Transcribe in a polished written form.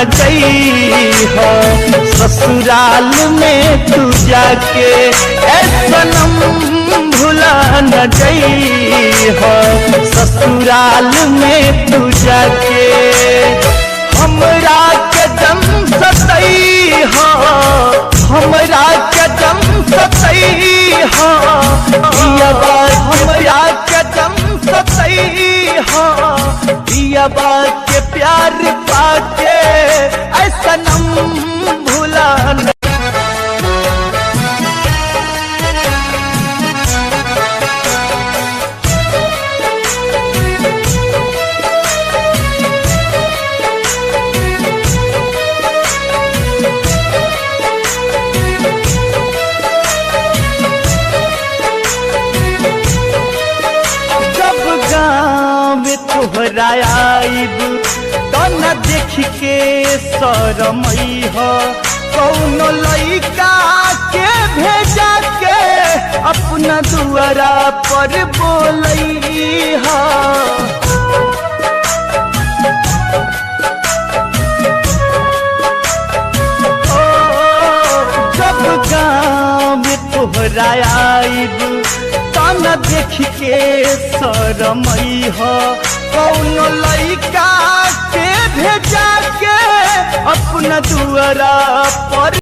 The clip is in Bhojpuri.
न जइहा ससुराल में तू जाके ए सनम भुला न जइहा ससुराल में तू जाके हमरा के जम सतइहा हमरा के जम सतइहा पियबा हमरा के जम सतइहा पियबा के प्यार पाके ऐसा नम भुला न तोहरा आइब तो न देख के शरमई हो कौनो लइका के भेजा के अपना दुआरा पर बोलई हो जब गाँव में तोहरा आइब न देख के शरमई हो कौनो लइका के भेजा के अपना दुआरा पर